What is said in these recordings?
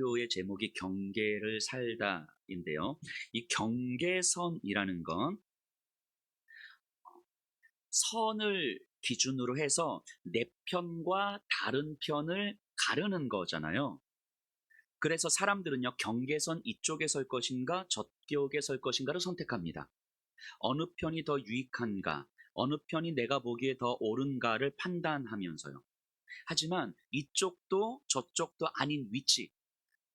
설교의 제목이 경계를 살다인데요. 이 경계선이라는 건 선을 기준으로 해서 내 편과 다른 편을 가르는 거잖아요. 그래서 사람들은요, 경계선 이쪽에 설 것인가 저쪽에 설 것인가를 선택합니다. 어느 편이 더 유익한가, 어느 편이 내가 보기에 더 옳은가를 판단하면서요. 하지만 이쪽도 저쪽도 아닌 위치,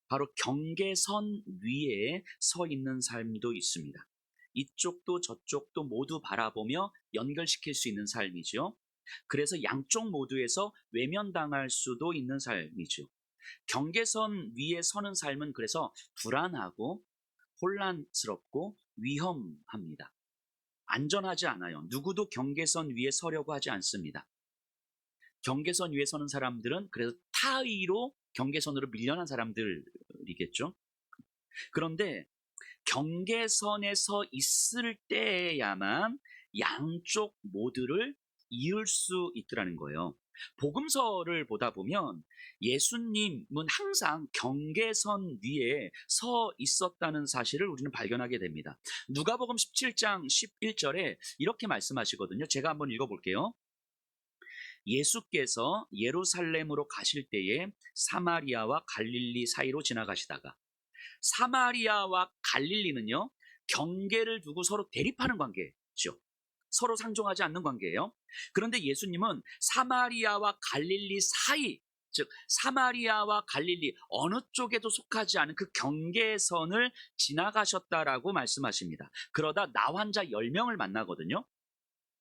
바로 경계선 위에 서 있는 삶도 있습니다. 이쪽도 저쪽도 모두 바라보며 연결시킬 수 있는 삶이죠. 그래서 양쪽 모두에서 외면당할 수도 있는 삶이죠. 경계선 위에 서는 삶은 그래서 불안하고 혼란스럽고 위험합니다. 안전하지 않아요. 누구도 경계선 위에 서려고 하지 않습니다. 경계선 위에 서는 사람들은 그래서 타의로 경계선으로 밀려난 사람들이겠죠. 그런데 경계선에 서 있을 때야만 양쪽 모두를 이을 수 있더라는 거예요. 복음서를 보다 보면 예수님은 항상 경계선 위에 서 있었다는 사실을 우리는 발견하게 됩니다. 누가복음 17장 11절에 이렇게 말씀하시거든요. 제가 한번 읽어볼게요. 예수께서 예루살렘으로 가실 때에 사마리아와 갈릴리 사이로 지나가시다가, 사마리아와 갈릴리는요, 경계를 두고 서로 대립하는 관계죠. 서로 상종하지 않는 관계예요. 그런데 예수님은 사마리아와 갈릴리 사이, 즉 사마리아와 갈릴리 어느 쪽에도 속하지 않은 그 경계선을 지나가셨다라고 말씀하십니다. 그러다 나 환자 10명을 만나거든요.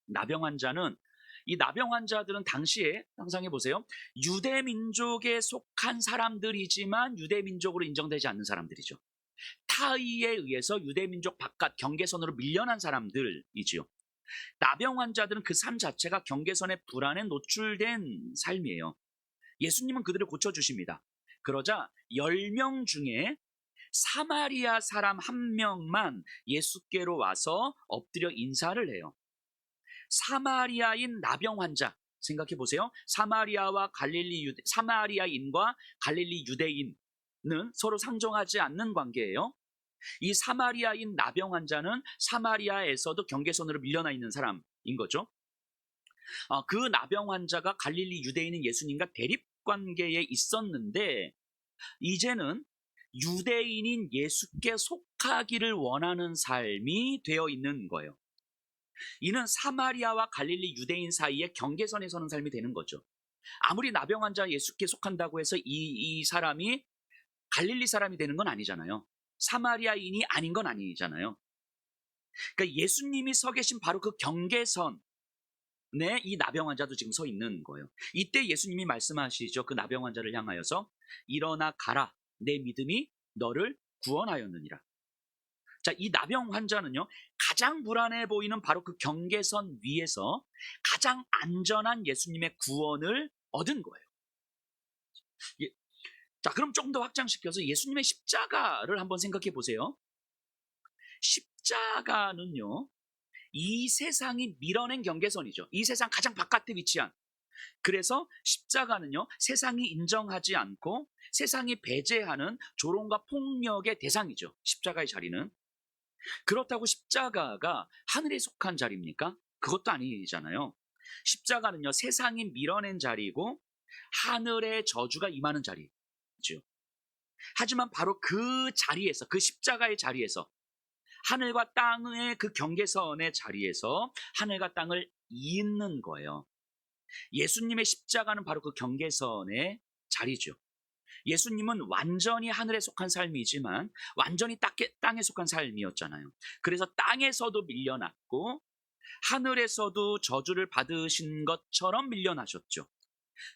나병 환자는, 이 나병 환자들은 당시에 상상해 보세요. 유대 민족에 속한 사람들이지만 유대 민족으로 인정되지 않는 사람들이죠. 타의에 의해서 유대 민족 바깥 경계선으로 밀려난 사람들이지요. 나병 환자들은 그 삶 자체가 경계선의 불안에 노출된 삶이에요. 예수님은 그들을 고쳐주십니다. 그러자 10명 중에 사마리아 사람 1명만 예수께로 와서 엎드려 인사를 해요. 사마리아인 나병 환자 생각해 보세요. 사마리아인과 갈릴리 유대인은 서로 상종하지 않는 관계예요. 이 사마리아인 나병 환자는 사마리아에서도 경계선으로 밀려나 있는 사람인 거죠. 그 나병 환자가 갈릴리 유대인인 예수님과 대립 관계에 있었는데, 이제는 유대인인 예수께 속하기를 원하는 삶이 되어 있는 거예요. 이는 사마리아와 갈릴리 유대인 사이에 경계선에 서는 삶이 되는 거죠. 아무리 나병 환자 예수께 속한다고 해서 이 사람이 갈릴리 사람이 되는 건 아니잖아요. 사마리아인이 아닌 건 아니잖아요. 그러니까 예수님이 서 계신 바로 그 경계선에 이 나병 환자도 지금 서 있는 거예요. 이때 예수님이 말씀하시죠. 그 나병 환자를 향하여서 일어나 가라, 내 믿음이 너를 구원하였느니라. 자, 이 나병 환자는요, 가장 불안해 보이는 바로 그 경계선 위에서 가장 안전한 예수님의 구원을 얻은 거예요. 자, 그럼 조금 더 확장시켜서 예수님의 십자가를 한번 생각해 보세요. 십자가는요, 이 세상이 밀어낸 경계선이죠. 이 세상 가장 바깥에 위치한. 그래서 십자가는요, 세상이 인정하지 않고 세상이 배제하는 조롱과 폭력의 대상이죠. 십자가의 자리는. 그렇다고 십자가가 하늘에 속한 자리입니까? 그것도 아니잖아요. 십자가는요, 세상이 밀어낸 자리고 하늘의 저주가 임하는 자리죠. 하지만 바로 그 자리에서, 그 십자가의 자리에서, 하늘과 땅의 그 경계선의 자리에서 하늘과 땅을 잇는 거예요. 예수님의 십자가는 바로 그 경계선의 자리죠. 예수님은 완전히 하늘에 속한 삶이지만 완전히 땅에 속한 삶이었잖아요. 그래서 땅에서도 밀려났고 하늘에서도 저주를 받으신 것처럼 밀려나셨죠.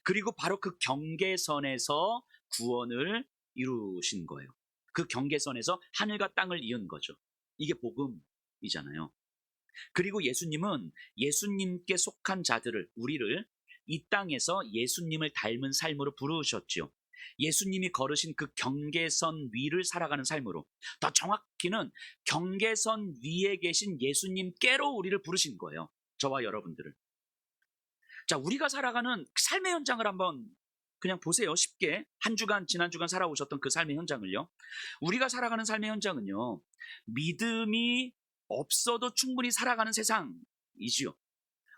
그리고 바로 그 경계선에서 구원을 이루신 거예요. 그 경계선에서 하늘과 땅을 이은 거죠. 이게 복음이잖아요. 그리고 예수님은 예수님께 속한 자들을, 우리를 이 땅에서 예수님을 닮은 삶으로 부르셨죠. 예수님이 걸으신 그 경계선 위를 살아가는 삶으로, 더 정확히는 경계선 위에 계신 예수님께로 우리를 부르신 거예요. 저와 여러분들을. 자, 우리가 살아가는 삶의 현장을 한번 그냥 보세요. 쉽게 한 주간 지난 주간 살아오셨던 그 삶의 현장을요. 우리가 살아가는 삶의 현장은요. 믿음이 없어도 충분히 살아가는 세상이지요.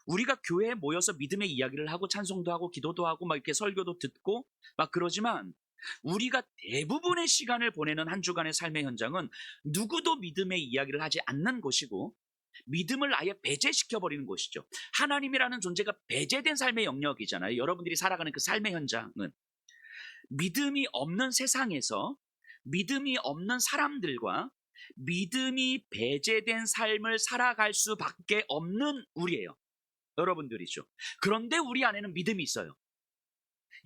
우리가 교회에 모여서 믿음의 이야기를 하고 찬송도 하고 기도도 하고 막 이렇게 설교도 듣고 막 그러지만 우리가 대부분의 시간을 보내는 한 주간의 삶의 현장은 누구도 믿음의 이야기를 하지 않는 곳이고 믿음을 아예 배제시켜 버리는 곳이죠. 하나님이라는 존재가 배제된 삶의 영역이잖아요. 여러분들이 살아가는 그 삶의 현장은 믿음이 없는 세상에서 믿음이 없는 사람들과 믿음이 배제된 삶을 살아갈 수밖에 없는 우리예요. 여러분들이죠. 그런데 우리 안에는 믿음이 있어요.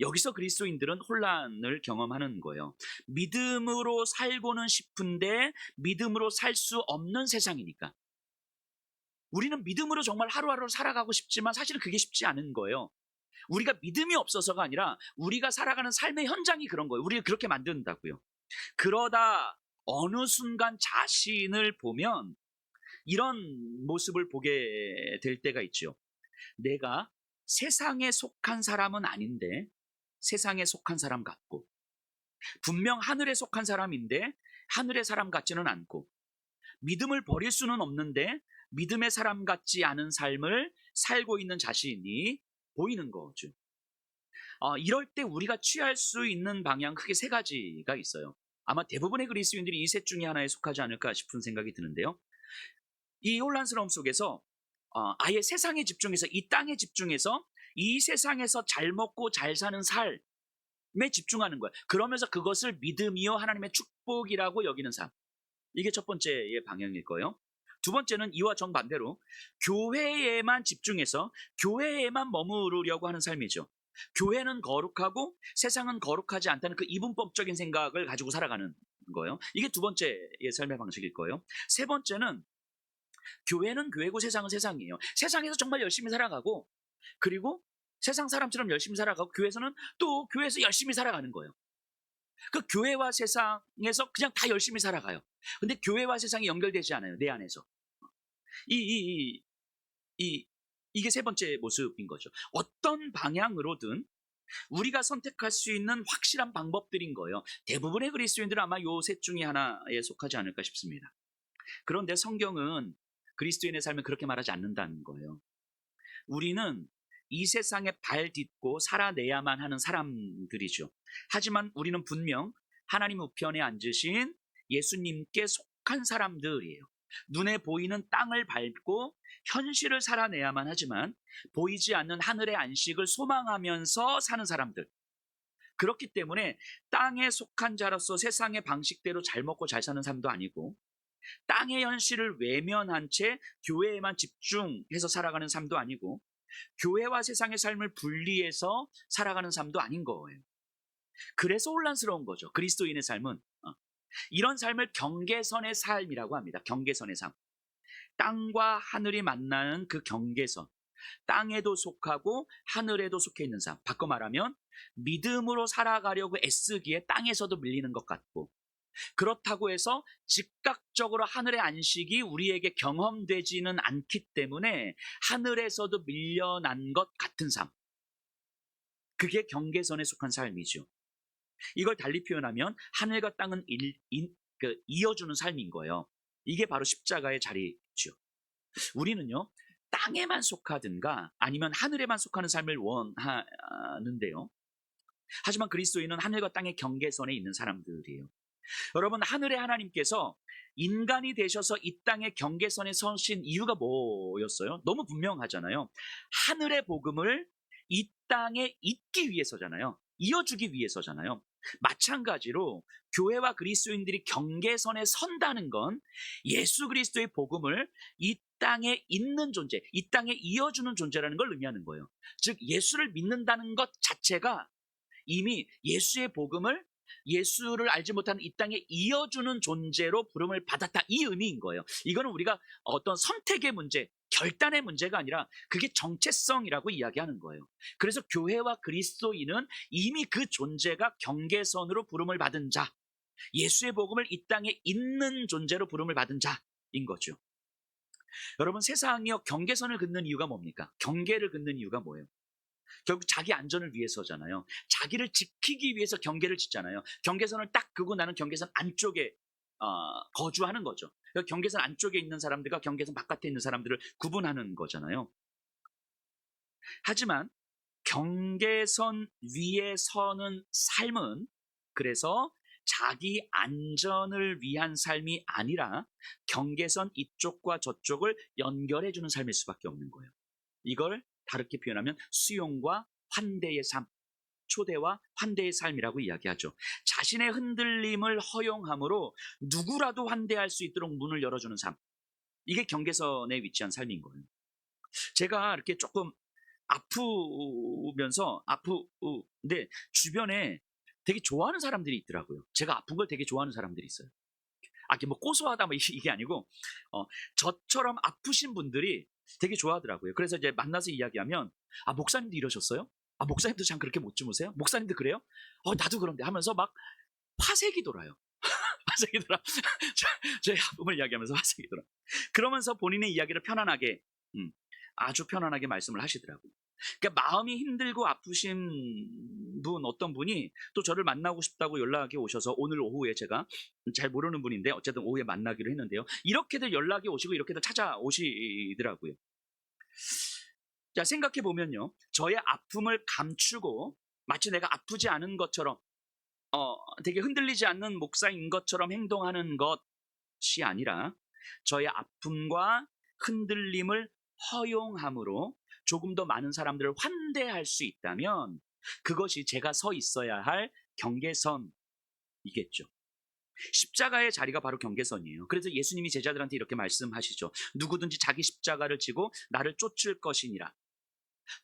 여기서 그리스도인들은 혼란을 경험하는 거예요. 믿음으로 살고는 싶은데 믿음으로 살 수 없는 세상이니까. 우리는 믿음으로 정말 하루하루를 살아가고 싶지만 사실은 그게 쉽지 않은 거예요. 우리가 믿음이 없어서가 아니라 우리가 살아가는 삶의 현장이 그런 거예요. 우리를 그렇게 만든다고요. 그러다 어느 순간 자신을 보면 이런 모습을 보게 될 때가 있죠. 내가 세상에 속한 사람은 아닌데 세상에 속한 사람 같고, 분명 하늘에 속한 사람인데 하늘의 사람 같지는 않고, 믿음을 버릴 수는 없는데 믿음의 사람 같지 않은 삶을 살고 있는 자신이 보이는 거죠. 이럴 때 우리가 취할 수 있는 방향 크게 세 가지가 있어요. 아마 대부분의 그리스도인들이 이 셋 중에 하나에 속하지 않을까 싶은 생각이 드는데요. 이 혼란스러움 속에서 아예 세상에 집중해서, 이 땅에 집중해서 이 세상에서 잘 먹고 잘 사는 삶에 집중하는 거예요. 그러면서 그것을 믿음이요 하나님의 축복이라고 여기는 삶. 이게 첫 번째의 방향일 거예요. 두 번째는 이와 정반대로 교회에만 집중해서 교회에만 머무르려고 하는 삶이죠. 교회는 거룩하고 세상은 거룩하지 않다는 그 이분법적인 생각을 가지고 살아가는 거예요. 이게 두 번째의 삶의 방식일 거예요. 세 번째는 교회는 교회고 세상은 세상이에요. 세상에서 정말 열심히 살아가고, 그리고 세상 사람처럼 열심히 살아가고, 교회에서는 또 교회에서 열심히 살아가는 거예요. 그 교회와 세상에서 그냥 다 열심히 살아가요. 근데 교회와 세상이 연결되지 않아요. 내 안에서. 이게 세 번째 모습인 거죠. 어떤 방향으로든 우리가 선택할 수 있는 확실한 방법들인 거예요. 대부분의 그리스도인들은 아마 요 셋 중에 하나에 속하지 않을까 싶습니다. 그런데 성경은 그리스도인의 삶을 그렇게 말하지 않는다는 거예요. 우리는 이 세상에 발 딛고 살아내야만 하는 사람들이죠. 하지만 우리는 분명 하나님 우편에 앉으신 예수님께 속한 사람들이에요. 눈에 보이는 땅을 밟고 현실을 살아내야만 하지만 보이지 않는 하늘의 안식을 소망하면서 사는 사람들. 그렇기 때문에 땅에 속한 자로서 세상의 방식대로 잘 먹고 잘 사는 사람도 아니고, 땅의 현실을 외면한 채 교회에만 집중해서 살아가는 삶도 아니고, 교회와 세상의 삶을 분리해서 살아가는 삶도 아닌 거예요. 그래서 혼란스러운 거죠. 그리스도인의 삶은 이런 삶을 경계선의 삶이라고 합니다. 경계선의 삶. 땅과 하늘이 만나는 그 경계선. 땅에도 속하고 하늘에도 속해 있는 삶. 바꿔 말하면 믿음으로 살아가려고 애쓰기에 땅에서도 밀리는 것 같고, 그렇다고 해서 즉각적으로 하늘의 안식이 우리에게 경험되지는 않기 때문에 하늘에서도 밀려난 것 같은 삶. 그게 경계선에 속한 삶이죠. 이걸 달리 표현하면 하늘과 땅은 이어주는 삶인 거예요. 이게 바로 십자가의 자리죠. 우리는요, 땅에만 속하든가 아니면 하늘에만 속하는 삶을 원하는데요. 하지만 그리스도인은 하늘과 땅의 경계선에 있는 사람들이에요. 여러분, 하늘의 하나님께서 인간이 되셔서 이 땅의 경계선에 서신 이유가 뭐였어요? 너무 분명하잖아요. 하늘의 복음을 이 땅에 잇기 위해서잖아요. 이어주기 위해서잖아요. 마찬가지로 교회와 그리스도인들이 경계선에 선다는 건 예수 그리스도의 복음을 이 땅에 있는 존재, 이 땅에 이어주는 존재라는 걸 의미하는 거예요. 즉, 예수를 믿는다는 것 자체가 이미 예수의 복음을, 예수를 알지 못하는 이 땅에 이어주는 존재로 부름을 받았다, 이 의미인 거예요. 이거는 우리가 어떤 선택의 문제, 결단의 문제가 아니라 그게 정체성이라고 이야기하는 거예요. 그래서 교회와 그리스도인은 이미 그 존재가 경계선으로 부름을 받은 자, 예수의 복음을 이 땅에 있는 존재로 부름을 받은 자인 거죠. 여러분, 세상이요 경계선을 긋는 이유가 뭡니까? 경계를 긋는 이유가 뭐예요? 결국 자기 안전을 위해서잖아요. 자기를 지키기 위해서 경계를 짓잖아요. 경계선을 딱 그고 나는 경계선 안쪽에 거주하는 거죠. 그러니까 경계선 안쪽에 있는 사람들과 경계선 바깥에 있는 사람들을 구분하는 거잖아요. 하지만 경계선 위에 서는 삶은 그래서 자기 안전을 위한 삶이 아니라 경계선 이쪽과 저쪽을 연결해 주는 삶일 수밖에 없는 거예요. 이걸 다르게 표현하면 수용과 환대의 삶, 초대와 환대의 삶이라고 이야기하죠. 자신의 흔들림을 허용함으로 누구라도 환대할 수 있도록 문을 열어주는 삶. 이게 경계선에 위치한 삶인 거예요. 제가 이렇게 조금 아프는데 주변에 되게 좋아하는 사람들이 있더라고요. 제가 아픈 걸 되게 좋아하는 사람들이 있어요. 이게 뭐 고소하다 뭐 이게 아니고 저처럼 아프신 분들이 되게 좋아하더라고요. 그래서 이제 만나서 이야기하면 목사님도 이러셨어요? 목사님도 참 그렇게 못 주무세요? 목사님도 그래요? 나도 그런데 하면서 막 화색이 돌아요. 화색이 돌아. 제 아픔을 이야기하면서 화색이 돌아. 그러면서 본인의 이야기를 편안하게 아주 편안하게 말씀을 하시더라고요. 그러니까 마음이 힘들고 아프신 어떤 분이 또 저를 만나고 싶다고 연락이 오셔서 오늘 오후에 제가 잘 모르는 분인데 어쨌든 오후에 만나기로 했는데요. 이렇게들 연락이 오시고 이렇게들 찾아오시더라고요. 자, 생각해 보면요. 저의 아픔을 감추고 마치 내가 아프지 않은 것처럼 되게 흔들리지 않는 목사인 것처럼 행동하는 것이 아니라 저의 아픔과 흔들림을 허용함으로 조금 더 많은 사람들을 환대할 수 있다면 그것이 제가 서 있어야 할 경계선이겠죠. 십자가의 자리가 바로 경계선이에요. 그래서 예수님이 제자들한테 이렇게 말씀하시죠. 누구든지 자기 십자가를 지고 나를 쫓을 것이니라.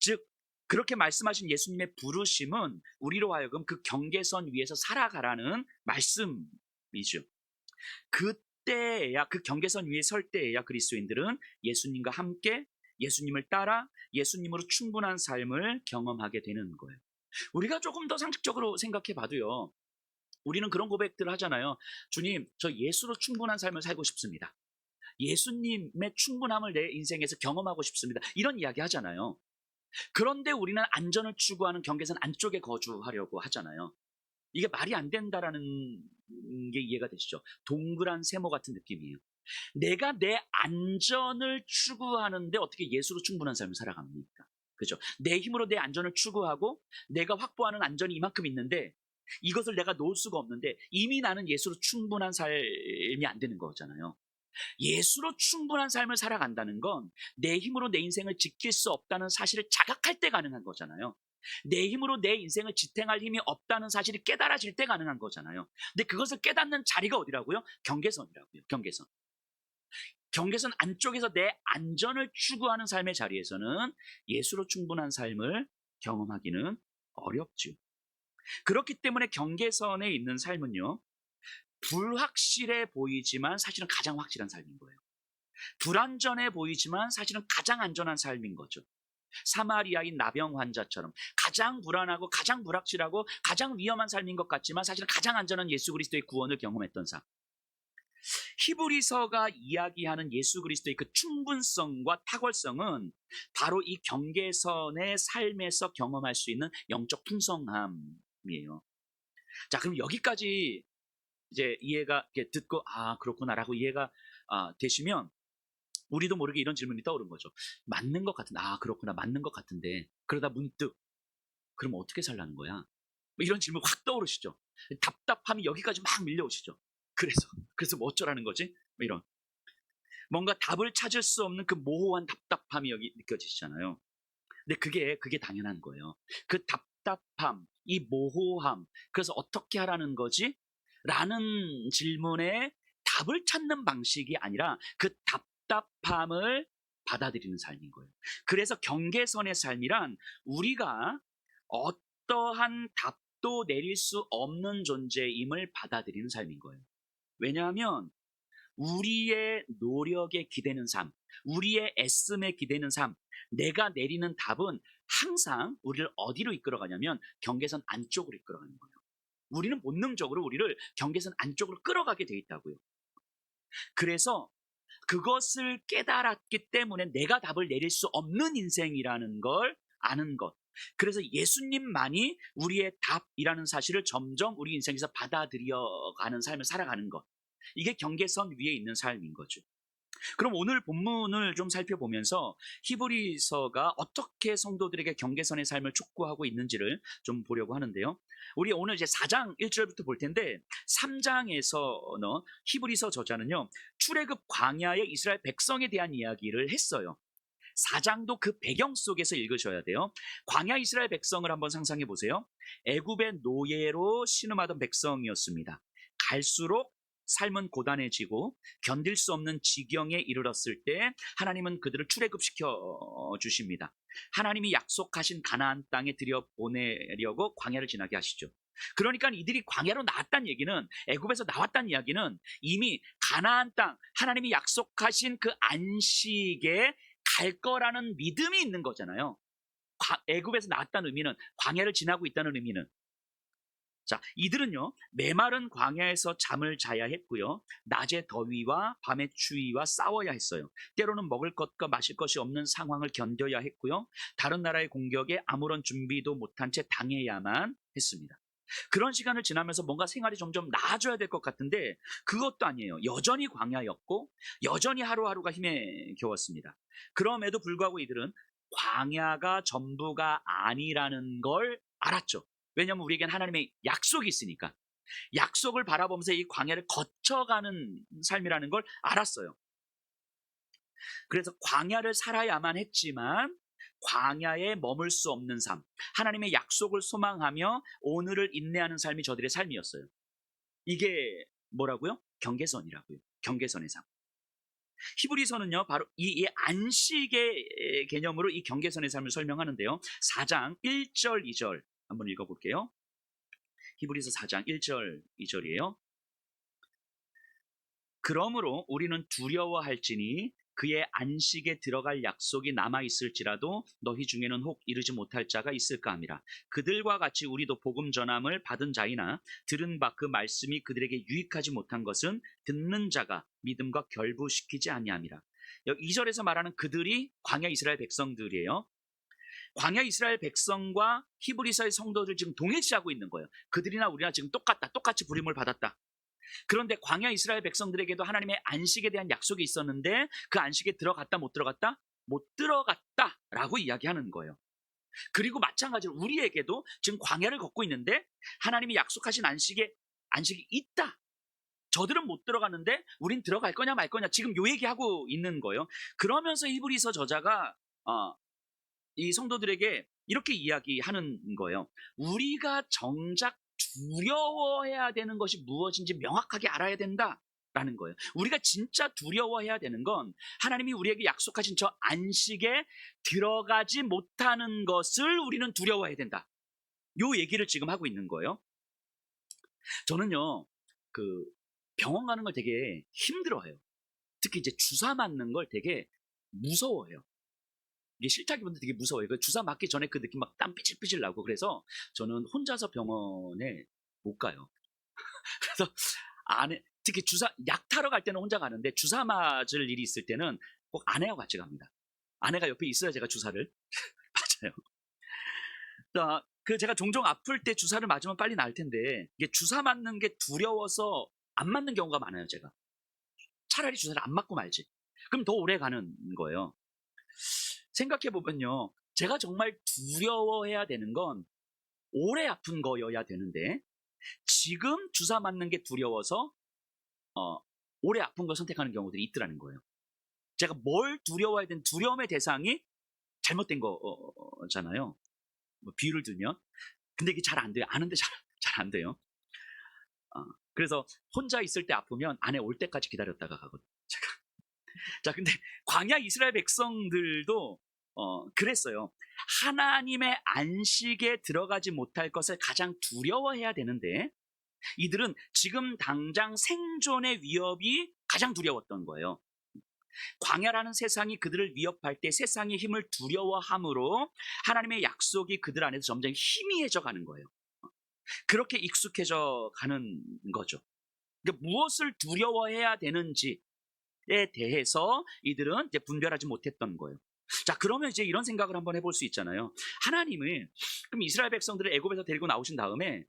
즉 그렇게 말씀하신 예수님의 부르심은 우리로 하여금 그 경계선 위에서 살아가라는 말씀이죠. 그때야, 그 경계선 위에 설 때에야 그리스도인들은 예수님과 함께 예수님을 따라 예수님으로 충분한 삶을 경험하게 되는 거예요. 우리가 조금 더 상식적으로 생각해 봐도요. 우리는 그런 고백들을 하잖아요. 주님, 저 예수로 충분한 삶을 살고 싶습니다. 예수님의 충분함을 내 인생에서 경험하고 싶습니다. 이런 이야기 하잖아요. 그런데 우리는 안전을 추구하는 경계선 안쪽에 거주하려고 하잖아요. 이게 말이 안 된다라는 게 이해가 되시죠? 동그란 세모 같은 느낌이에요. 내가 내 안전을 추구하는데 어떻게 예수로 충분한 삶을 살아갑니까? 그죠? 내 힘으로 내 안전을 추구하고 내가 확보하는 안전이 이만큼 있는데 이것을 내가 놓을 수가 없는데 이미 나는 예수로 충분한 삶이 안 되는 거잖아요. 예수로 충분한 삶을 살아간다는 건 내 힘으로 내 인생을 지킬 수 없다는 사실을 자각할 때 가능한 거잖아요. 내 힘으로 내 인생을 지탱할 힘이 없다는 사실이 깨달아질 때 가능한 거잖아요. 근데 그것을 깨닫는 자리가 어디라고요? 경계선이라고요. 경계선. 경계선 안쪽에서 내 안전을 추구하는 삶의 자리에서는 예수로 충분한 삶을 경험하기는 어렵죠. 그렇기 때문에 경계선에 있는 삶은요, 불확실해 보이지만 사실은 가장 확실한 삶인 거예요. 불안전해 보이지만 사실은 가장 안전한 삶인 거죠. 사마리아인 나병 환자처럼 가장 불안하고 가장 불확실하고 가장 위험한 삶인 것 같지만 사실은 가장 안전한 예수 그리스도의 구원을 경험했던 삶. 히브리서가 이야기하는 예수 그리스도의 그 충분성과 탁월성은 바로 이 경계선의 삶에서 경험할 수 있는 영적 풍성함이에요. 자, 그럼 여기까지 이제 이해가 듣고 그렇구나라고 이해가 되시면 우리도 모르게 이런 질문이 떠오른 거죠. 맞는 것 같은데, 그렇구나, 맞는 것 같은데 그러다 문득 그럼 어떻게 살라는 거야? 뭐 이런 질문 확 떠오르시죠. 답답함이 여기까지 막 밀려오시죠. 그래서 뭐 어쩌라는 거지? 뭐 이런 뭔가 답을 찾을 수 없는 그 모호한 답답함이 여기 느껴지시잖아요. 근데 그게 당연한 거예요. 그 답답함, 이 모호함, 그래서 어떻게 하라는 거지? 라는 질문에 답을 찾는 방식이 아니라 그 답답함을 받아들이는 삶인 거예요. 그래서 경계선의 삶이란 우리가 어떠한 답도 내릴 수 없는 존재임을 받아들이는 삶인 거예요. 왜냐하면 우리의 노력에 기대는 삶, 우리의 애씀에 기대는 삶, 내가 내리는 답은 항상 우리를 어디로 이끌어가냐면 경계선 안쪽으로 이끌어가는 거예요. 우리는 본능적으로 우리를 경계선 안쪽으로 끌어가게 돼 있다고요. 그래서 그것을 깨달았기 때문에 내가 답을 내릴 수 없는 인생이라는 걸 아는 것, 그래서 예수님만이 우리의 답이라는 사실을 점점 우리 인생에서 받아들여가는 삶을 살아가는 것. 이게 경계선 위에 있는 삶인 거죠. 그럼 오늘 본문을 좀 살펴보면서 히브리서가 어떻게 성도들에게 경계선의 삶을 촉구하고 있는지를 좀 보려고 하는데요. 우리 오늘 이제 4장 1절부터 볼 텐데 3장에서는 히브리서 저자는요, 출애굽 광야의 이스라엘 백성에 대한 이야기를 했어요. 4장도 그 배경 속에서 읽으셔야 돼요. 광야 이스라엘 백성을 한번 상상해 보세요. 애굽의 노예로 신음하던 백성이었습니다. 갈수록 삶은 고단해지고 견딜 수 없는 지경에 이르렀을 때 하나님은 그들을 출애굽시켜 주십니다. 하나님이 약속하신 가나안 땅에 들여보내려고 광야를 지나게 하시죠. 그러니까 이들이 광야로 나왔다는 얘기는, 애굽에서 나왔다는 이야기는 이미 가나안 땅, 하나님이 약속하신 그 안식에 갈 거라는 믿음이 있는 거잖아요. 애굽에서 나왔다는 의미는, 광야를 지나고 있다는 의미는. 자, 이들은요, 메마른 광야에서 잠을 자야 했고요, 낮의 더위와 밤의 추위와 싸워야 했어요. 때로는 먹을 것과 마실 것이 없는 상황을 견뎌야 했고요, 다른 나라의 공격에 아무런 준비도 못한 채 당해야만 했습니다. 그런 시간을 지나면서 뭔가 생활이 점점 나아져야 될 것 같은데 그것도 아니에요. 여전히 광야였고 여전히 하루하루가 힘에 겨웠습니다. 그럼에도 불구하고 이들은 광야가 전부가 아니라는 걸 알았죠. 왜냐하면 우리에겐 하나님의 약속이 있으니까. 약속을 바라보면서 이 광야를 거쳐가는 삶이라는 걸 알았어요. 그래서 광야를 살아야만 했지만 광야에 머물 수 없는 삶, 하나님의 약속을 소망하며 오늘을 인내하는 삶이 저들의 삶이었어요. 이게 뭐라고요? 경계선이라고요. 경계선의 삶. 히브리서는요, 바로 이 안식의 개념으로 이 경계선의 삶을 설명하는데요. 4장 1절, 2절 한번 읽어볼게요. 히브리서 4장 1절, 2절이에요. 그러므로 우리는 두려워할지니 그의 안식에 들어갈 약속이 남아있을지라도 너희 중에는 혹 이르지 못할 자가 있을까 함이라. 그들과 같이 우리도 복음 전함을 받은 자이나 들은 바 그 말씀이 그들에게 유익하지 못한 것은 듣는 자가 믿음과 결부시키지 아니함이라. 2절에서 말하는 그들이 광야 이스라엘 백성들이에요. 광야 이스라엘 백성과 히브리서의 성도들 지금 동일시하고 있는 거예요. 그들이나 우리나 지금 똑같다, 똑같이 부름을 받았다. 그런데 광야 이스라엘 백성들에게도 하나님의 안식에 대한 약속이 있었는데 그 안식에 들어갔다 못 들어갔다? 못 들어갔다라고 이야기하는 거예요. 그리고 마찬가지로 우리에게도 지금 광야를 걷고 있는데 하나님이 약속하신 안식이 있다. 저들은 못 들어갔는데 우린 들어갈 거냐 말 거냐 지금 요 얘기하고 있는 거예요. 그러면서 히브리서 저자가 이 성도들에게 이렇게 이야기하는 거예요. 우리가 정작 두려워해야 되는 것이 무엇인지 명확하게 알아야 된다라는 거예요. 우리가 진짜 두려워해야 되는 건 하나님이 우리에게 약속하신 저 안식에 들어가지 못하는 것을 우리는 두려워해야 된다. 요 얘기를 지금 하고 있는 거예요. 저는요, 그 병원 가는 걸 되게 힘들어해요. 특히 이제 주사 맞는 걸 되게 무서워해요. 이게 싫다기보다 되게 무서워요. 그 주사 맞기 전에 그 느낌 막 땀 삐질삐질 나고. 그래서 저는 혼자서 병원에 못 가요. 그래서 특히 약 타러 갈 때는 혼자 가는데 주사 맞을 일이 있을 때는 꼭 아내와 같이 갑니다. 아내가 옆에 있어야 제가 주사를 맞아요. 제가 종종 아플 때 주사를 맞으면 빨리 나을 텐데 이게 주사 맞는 게 두려워서 안 맞는 경우가 많아요. 제가 차라리 주사를 안 맞고 말지. 그럼 더 오래 가는 거예요. 생각해보면요, 제가 정말 두려워해야 되는 건 오래 아픈 거여야 되는데 지금 주사 맞는 게 두려워서 오래 아픈 걸 선택하는 경우들이 있더라는 거예요. 제가 뭘 두려워해야 되는 두려움의 대상이 잘못된 거잖아요. 뭐 비유를 들면. 근데 이게 잘 안 돼요. 아는데 잘 안 돼요. 그래서 혼자 있을 때 아프면 아내 올 때까지 기다렸다가 가거든요. 제가. 자, 근데 광야 이스라엘 백성들도 그랬어요. 하나님의 안식에 들어가지 못할 것을 가장 두려워해야 되는데 이들은 지금 당장 생존의 위협이 가장 두려웠던 거예요. 광야라는 세상이 그들을 위협할 때 세상의 힘을 두려워함으로 하나님의 약속이 그들 안에서 점점 희미해져 가는 거예요. 그렇게 익숙해져 가는 거죠. 그러니까 무엇을 두려워해야 되는지에 대해서 이들은 이제 분별하지 못했던 거예요. 자, 그러면 이제 이런 생각을 한번 해볼 수 있잖아요. 하나님은 그럼 이스라엘 백성들을 애굽에서 데리고 나오신 다음에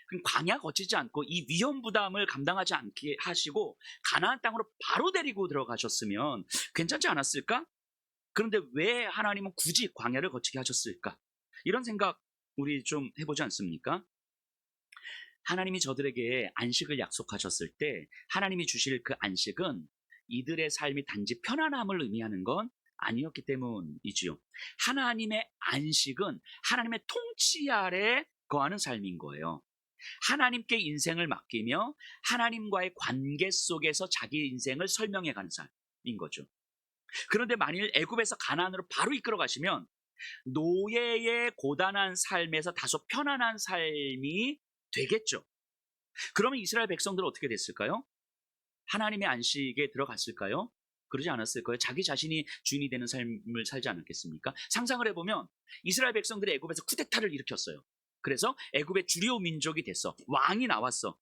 그럼 광야 거치지 않고 이 위험 부담을 감당하지 않게 하시고 가나안 땅으로 바로 데리고 들어가셨으면 괜찮지 않았을까? 그런데 왜 하나님은 굳이 광야를 거치게 하셨을까? 이런 생각 우리 좀 해보지 않습니까? 하나님이 저들에게 안식을 약속하셨을 때 하나님이 주실 그 안식은 이들의 삶이 단지 편안함을 의미하는 건 아니었기 때문이지요. 하나님의 안식은 하나님의 통치 아래 거하는 삶인 거예요. 하나님께 인생을 맡기며 하나님과의 관계 속에서 자기 인생을 설명해가는 삶인 거죠. 그런데 만일 애굽에서 가나안으로 바로 이끌어 가시면 노예의 고단한 삶에서 다소 편안한 삶이 되겠죠. 그러면 이스라엘 백성들은 어떻게 됐을까요? 하나님의 안식에 들어갔을까요? 그러지 않았을 거예요. 자기 자신이 주인이 되는 삶을 살지 않았겠습니까? 상상을 해보면 이스라엘 백성들이 애굽에서 쿠데타를 일으켰어요. 그래서 애굽의 주요 민족이 됐어. 왕이 나왔어.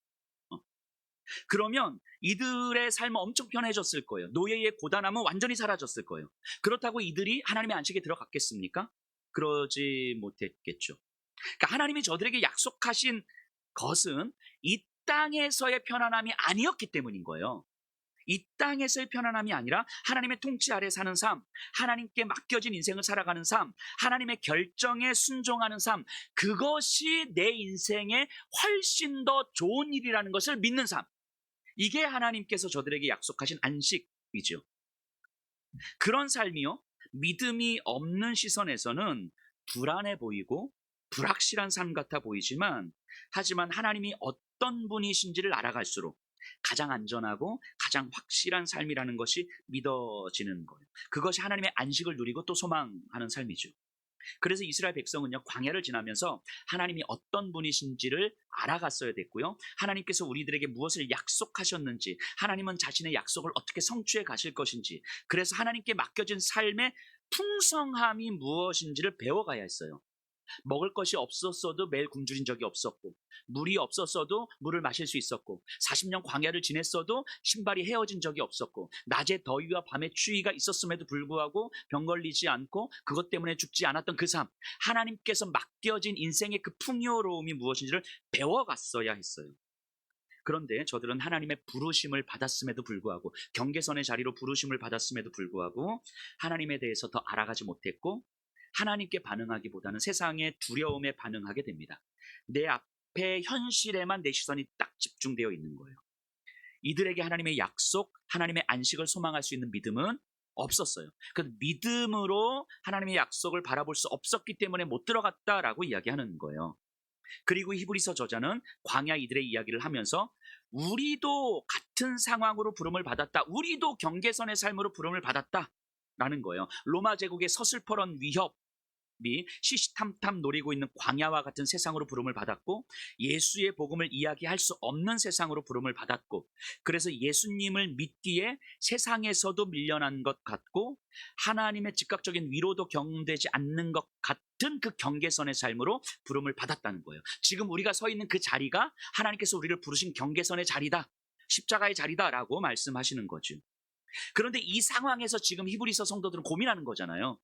그러면 이들의 삶은 엄청 편해졌을 거예요. 노예의 고단함은 완전히 사라졌을 거예요. 그렇다고 이들이 하나님의 안식에 들어갔겠습니까? 그러지 못했겠죠. 그러니까 하나님이 저들에게 약속하신 것은 이 땅에서의 편안함이 아니었기 때문인 거예요. 이 땅에서의 편안함이 아니라 하나님의 통치 아래 사는 삶, 하나님께 맡겨진 인생을 살아가는 삶, 하나님의 결정에 순종하는 삶, 그것이 내 인생에 훨씬 더 좋은 일이라는 것을 믿는 삶. 이게 하나님께서 저들에게 약속하신 안식이죠. 그런 삶이요, 믿음이 없는 시선에서는 불안해 보이고 불확실한 삶 같아 보이지만, 하지만 하나님이 어떤 분이신지를 알아갈수록 가장 안전하고 가장 확실한 삶이라는 것이 믿어지는 거예요. 그것이 하나님의 안식을 누리고 또 소망하는 삶이죠. 그래서 이스라엘 백성은요, 광야를 지나면서 하나님이 어떤 분이신지를 알아갔어야 됐고요, 하나님께서 우리들에게 무엇을 약속하셨는지, 하나님은 자신의 약속을 어떻게 성취해 가실 것인지, 그래서 하나님께 맡겨진 삶의 풍성함이 무엇인지를 배워가야 했어요. 먹을 것이 없었어도 매일 굶주린 적이 없었고, 물이 없었어도 물을 마실 수 있었고, 40년 광야를 지냈어도 신발이 헤어진 적이 없었고, 낮에 더위와 밤에 추위가 있었음에도 불구하고 병 걸리지 않고 그것 때문에 죽지 않았던 그 삶, 하나님께서 맡겨진 인생의 그 풍요로움이 무엇인지를 배워갔어야 했어요. 그런데 저들은 하나님의 부르심을 받았음에도 불구하고, 경계선의 자리로 부르심을 받았음에도 불구하고 하나님에 대해서 더 알아가지 못했고, 하나님께 반응하기보다는 세상의 두려움에 반응하게 됩니다. 내 앞에 현실에만 내 시선이 딱 집중되어 있는 거예요. 이들에게 하나님의 약속, 하나님의 안식을 소망할 수 있는 믿음은 없었어요. 그 믿음으로 하나님의 약속을 바라볼 수 없었기 때문에 못 들어갔다라고 이야기하는 거예요. 그리고 히브리서 저자는 광야 이들의 이야기를 하면서 우리도 같은 상황으로 부름을 받았다, 우리도 경계선의 삶으로 부름을 받았다라는 거예요. 로마 제국의 서슬퍼런 위협, 시시탐탐 노리고 있는 광야와 같은 세상으로 부름을 받았고, 예수의 복음을 이야기할 수 없는 세상으로 부름을 받았고, 그래서 예수님을 믿기에 세상에서도 밀려난 것 같고 하나님의 즉각적인 위로도 경험되지 않는 것 같은 그 경계선의 삶으로 부름을 받았다는 거예요. 지금 우리가 서 있는 그 자리가 하나님께서 우리를 부르신 경계선의 자리다, 십자가의 자리다라고 말씀하시는 거죠. 그런데 이 상황에서 지금 히브리서 성도들은 고민하는 거잖아요.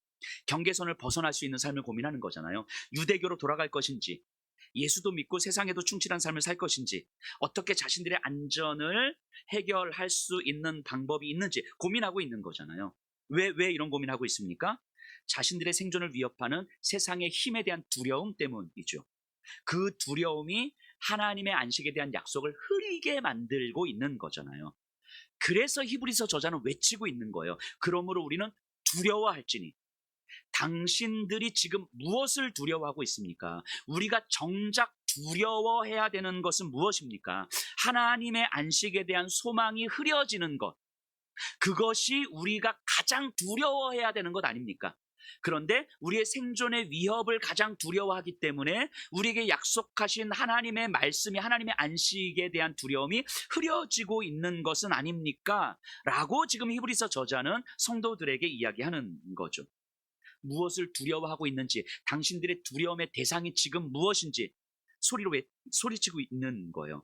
경계선을 벗어날 수 있는 삶을 고민하는 거잖아요. 유대교로 돌아갈 것인지, 예수도 믿고 세상에도 충실한 삶을 살 것인지, 어떻게 자신들의 안전을 해결할 수 있는 방법이 있는지 고민하고 있는 거잖아요. 왜 이런 고민하고 있습니까? 자신들의 생존을 위협하는 세상의 힘에 대한 두려움 때문이죠. 그 두려움이 하나님의 안식에 대한 약속을 흐리게 만들고 있는 거잖아요. 그래서 히브리서 저자는 외치고 있는 거예요. 그러므로 우리는 두려워할지니. 당신들이 지금 무엇을 두려워하고 있습니까? 우리가 정작 두려워해야 되는 것은 무엇입니까? 하나님의 안식에 대한 소망이 흐려지는 것, 그것이 우리가 가장 두려워해야 되는 것 아닙니까? 그런데 우리의 생존의 위협을 가장 두려워하기 때문에 우리에게 약속하신 하나님의 말씀이, 하나님의 안식에 대한 두려움이 흐려지고 있는 것은 아닙니까? 라고 지금 히브리서 저자는 성도들에게 이야기하는 거죠. 무엇을 두려워하고 있는지, 당신들의 두려움의 대상이 지금 무엇인지 소리치고 있는 거예요.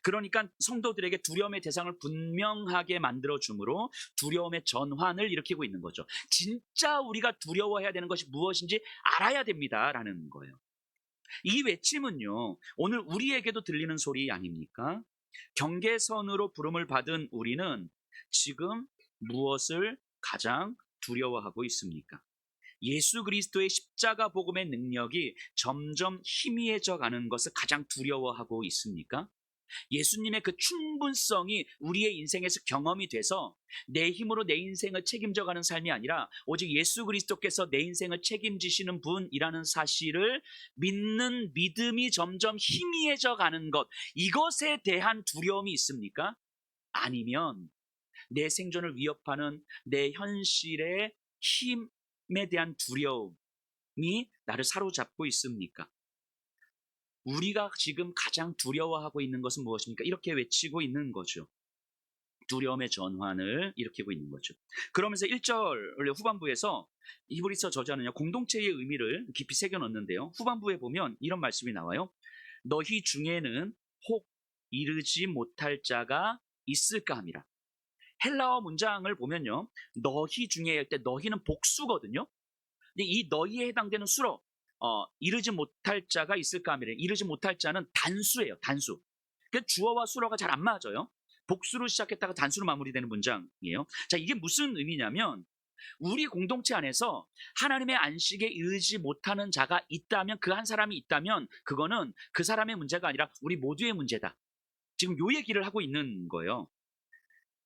그러니까 성도들에게 두려움의 대상을 분명하게 만들어 주므로 두려움의 전환을 일으키고 있는 거죠. 진짜 우리가 두려워해야 되는 것이 무엇인지 알아야 됩니다라는 거예요. 이 외침은요, 오늘 우리에게도 들리는 소리 아닙니까? 경계선으로 부름을 받은 우리는 지금 무엇을 가장 두려워하고 있습니까? 예수 그리스도의 십자가 복음의 능력이 점점 희미해져 가는 것을 가장 두려워하고 있습니까? 예수님의 그 충분성이 우리의 인생에서 경험이 돼서 내 힘으로 내 인생을 책임져 가는 삶이 아니라 오직 예수 그리스도께서 내 인생을 책임지시는 분이라는 사실을 믿는 믿음이 점점 희미해져 가는 것, 이것에 대한 두려움이 있습니까? 아니면 내 생존을 위협하는 내 현실의 힘에 대한 두려움이 나를 사로잡고 있습니까? 우리가 지금 가장 두려워하고 있는 것은 무엇입니까? 이렇게 외치고 있는 거죠. 두려움의 전환을 일으키고 있는 거죠. 그러면서 1절 후반부에서 히브리서 저자는요, 공동체의 의미를 깊이 새겨 넣는데요. 후반부에 보면 이런 말씀이 나와요. 너희 중에는 혹 이르지 못할 자가 있을까 함이라. 헬라어 문장을 보면요, 너희 중에 할 때 너희는 복수거든요. 근데 이 너희에 해당되는 수로 이르지 못할 자가 있을까 하면 이르지 못할 자는 단수예요. 단수. 그러니까 주어와 수어가 잘 안 맞아요. 복수로 시작했다가 단수로 마무리되는 문장이에요. 자, 이게 무슨 의미냐면 우리 공동체 안에서 하나님의 안식에 이르지 못하는 자가 있다면, 그 한 사람이 있다면 그거는 그 사람의 문제가 아니라 우리 모두의 문제다. 지금 요 얘기를 하고 있는 거예요.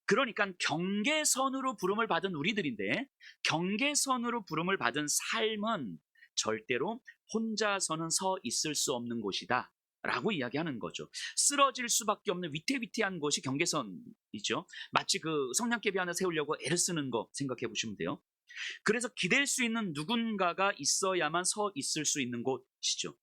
그러니까 경계선으로 부름을 받은 우리들인데, 경계선으로 부름을 받은 삶은 절대로 혼자서는 서 있을 수 없는 곳이다 라고 이야기하는 거죠. 쓰러질 수밖에 없는 위태위태한 곳이 경계선이죠. 마치 그 성냥개비 하나 세우려고 애를 쓰는 거 생각해 보시면 돼요. 그래서 기댈 수 있는 누군가가 있어야만 서 있을 수 있는 곳이죠.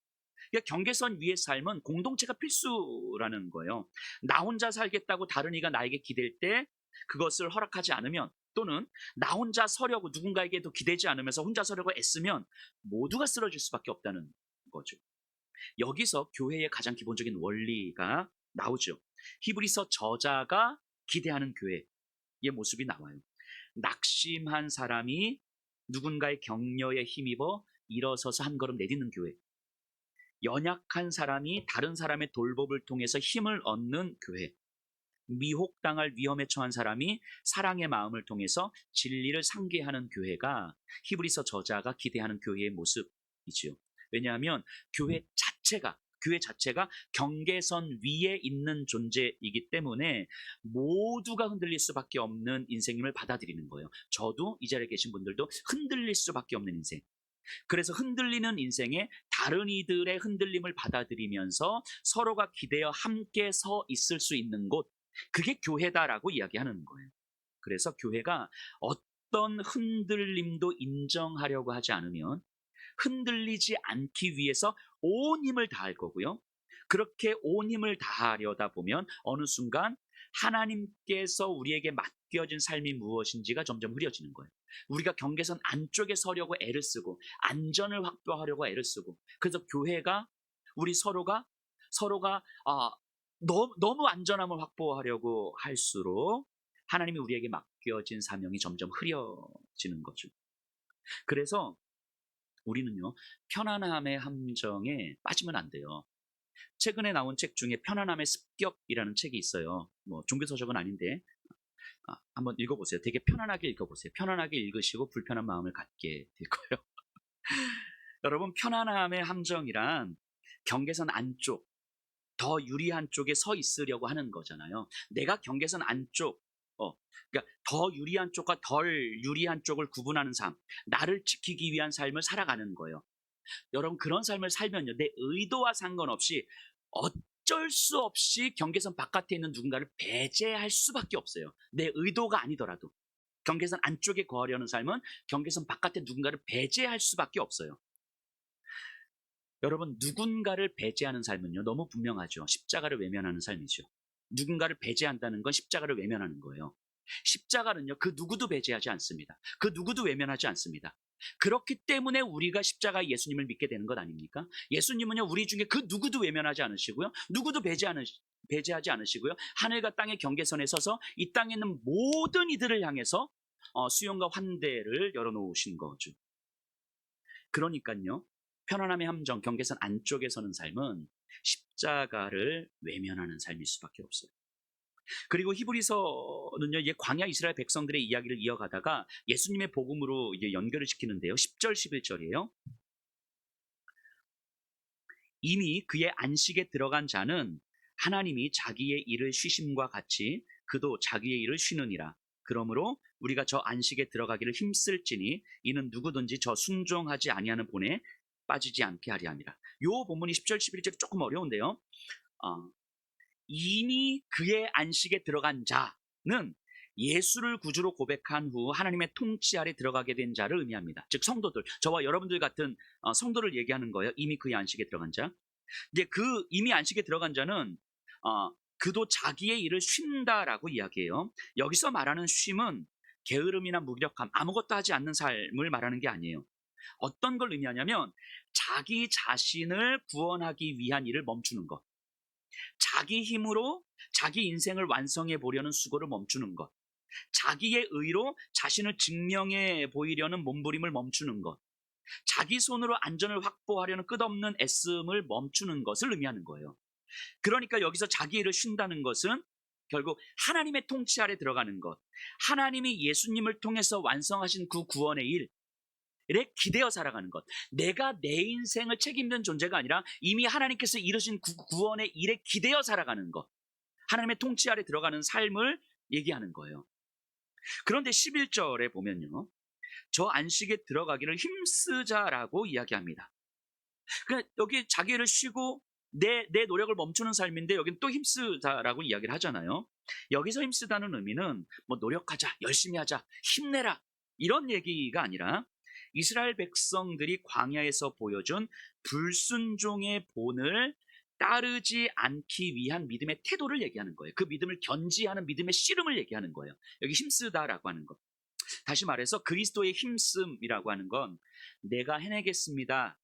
그러니까 경계선 위의 삶은 공동체가 필수라는 거예요. 나 혼자 살겠다고 다른 이가 나에게 기댈 때 그것을 허락하지 않으면, 또는 나 혼자 서려고 누군가에게도 기대지 않으면서 혼자 서려고 애쓰면 모두가 쓰러질 수밖에 없다는 거죠. 여기서 교회의 가장 기본적인 원리가 나오죠. 히브리서 저자가 기대하는 교회의 모습이 나와요. 낙심한 사람이 누군가의 격려에 힘입어 일어서서 한 걸음 내딛는 교회. 연약한 사람이 다른 사람의 돌봄을 통해서 힘을 얻는 교회. 미혹당할 위험에 처한 사람이 사랑의 마음을 통해서 진리를 상기하는 교회가 히브리서 저자가 기대하는 교회의 모습이지요. 왜냐하면 교회 자체가 경계선 위에 있는 존재이기 때문에 모두가 흔들릴 수밖에 없는 인생임을 받아들이는 거예요. 저도 이 자리에 계신 분들도 흔들릴 수밖에 없는 인생. 그래서 흔들리는 인생에 다른 이들의 흔들림을 받아들이면서 서로가 기대어 함께 서 있을 수 있는 곳, 그게 교회다라고 이야기하는 거예요. 그래서 교회가 어떤 흔들림도 인정하려고 하지 않으면 흔들리지 않기 위해서 온 힘을 다할 거고요. 그렇게 온 힘을 다하려다 보면 어느 순간 하나님께서 우리에게 맡겨진 삶이 무엇인지가 점점 흐려지는 거예요. 우리가 경계선 안쪽에 서려고 애를 쓰고 안전을 확보하려고 애를 쓰고, 그래서 교회가 우리 서로가 너무 안전함을 확보하려고 할수록 하나님이 우리에게 맡겨진 사명이 점점 흐려지는 거죠. 그래서 우리는요, 편안함의 함정에 빠지면 안 돼요. 최근에 나온 책 중에 편안함의 습격이라는 책이 있어요. 뭐 종교서적은 아닌데 한번 읽어보세요. 되게 편안하게 읽어보세요. 편안하게 읽으시고 불편한 마음을 갖게 될 거예요. 여러분, 편안함의 함정이란 경계선 안쪽, 더 유리한 쪽에 서 있으려고 하는 거잖아요. 내가 경계선 안쪽, 그러니까 더 유리한 쪽과 덜 유리한 쪽을 구분하는 삶, 나를 지키기 위한 삶을 살아가는 거예요. 여러분, 그런 삶을 살면요, 내 의도와 상관없이 어쩔 수 없이 경계선 바깥에 있는 누군가를 배제할 수밖에 없어요. 내 의도가 아니더라도. 경계선 안쪽에 거하려는 삶은 경계선 바깥에 누군가를 배제할 수밖에 없어요. 여러분, 누군가를 배제하는 삶은요, 너무 분명하죠. 십자가를 외면하는 삶이죠. 누군가를 배제한다는 건 십자가를 외면하는 거예요. 십자가는요, 그 누구도 배제하지 않습니다. 그 누구도 외면하지 않습니다. 그렇기 때문에 우리가 십자가 예수님을 믿게 되는 것 아닙니까? 예수님은요, 우리 중에 그 누구도 외면하지 않으시고요, 누구도 배제하지 않으시고요, 하늘과 땅의 경계선에 서서 이 땅에 있는 모든 이들을 향해서 수용과 환대를 열어놓으신 거죠. 그러니까요, 편안함의 함정, 경계선 안쪽에 서는 삶은 십자가를 외면하는 삶일 수밖에 없어요. 그리고 히브리서는요, 이 광야 이스라엘 백성들의 이야기를 이어가다가 예수님의 복음으로 이제 연결을 시키는데요. 10절, 11절이에요. 이미 그의 안식에 들어간 자는 하나님이 자기의 일을 쉬심과 같이 그도 자기의 일을 쉬느니라. 그러므로 우리가 저 안식에 들어가기를 힘쓸지니 이는 누구든지 저 순종하지 아니하는 본에 빠지지 않게 하리 함이라. 요 본문이 10절, 11절이 조금 어려운데요. 이미 그의 안식에 들어간 자는 예수를 구주로 고백한 후 하나님의 통치 아래 들어가게 된 자를 의미합니다. 즉 성도들, 저와 여러분들 같은 성도를 얘기하는 거예요. 이미 그의 안식에 들어간 자. 이제 그 이미 안식에 들어간 자는 그도 자기의 일을 쉰다라고 이야기해요. 여기서 말하는 쉼은 게으름이나 무력함, 아무것도 하지 않는 삶을 말하는 게 아니에요. 어떤 걸 의미하냐면 자기 자신을 구원하기 위한 일을 멈추는 것, 자기 힘으로 자기 인생을 완성해 보려는 수고를 멈추는 것, 자기의 의로 자신을 증명해 보이려는 몸부림을 멈추는 것, 자기 손으로 안전을 확보하려는 끝없는 애씀을 멈추는 것을 의미하는 거예요. 그러니까 여기서 자기 일을 쉰다는 것은 결국 하나님의 통치 아래 들어가는 것, 하나님이 예수님을 통해서 완성하신 그 구원의 일에 기대어 살아가는 것, 내가 내 인생을 책임진 존재가 아니라 이미 하나님께서 이루신 구원의 일에 기대어 살아가는 것, 하나님의 통치 아래 들어가는 삶을 얘기하는 거예요. 그런데 11절에 보면요, 저 안식에 들어가기를 힘쓰자라고 이야기합니다. 그러니까 여기 자기를 쉬고 내 노력을 멈추는 삶인데 여기는 또 힘쓰자라고 이야기를 하잖아요. 여기서 힘쓰다는 의미는 뭐 노력하자, 열심히 하자, 힘내라 이런 얘기가 아니라 이스라엘 백성들이 광야에서 보여준 불순종의 본을 따르지 않기 위한 믿음의 태도를 얘기하는 거예요. 그 믿음을 견지하는 믿음의 씨름을 얘기하는 거예요. 여기 힘쓰다라고 하는 것. 다시 말해서 그리스도의 힘씀이라고 하는 건 내가 해내겠습니다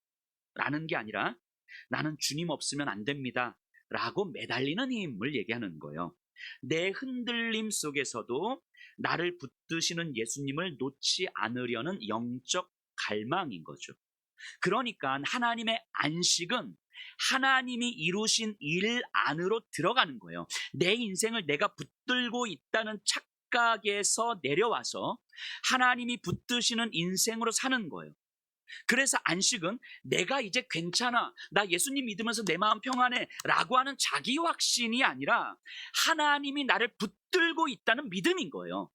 라는 게 아니라 나는 주님 없으면 안 됩니다 라고 매달리는 힘을 얘기하는 거예요. 내 흔들림 속에서도 나를 붙드시는 예수님을 놓지 않으려는 영적 갈망인 거죠. 그러니까 하나님의 안식은 하나님이 이루신 일 안으로 들어가는 거예요. 내 인생을 내가 붙들고 있다는 착각에서 내려와서 하나님이 붙드시는 인생으로 사는 거예요. 그래서 안식은 내가 이제 괜찮아, 나 예수님 믿으면서 내 마음 평안해 라고 하는 자기 확신이 아니라 하나님이 나를 붙들고 있다는 믿음인 거예요.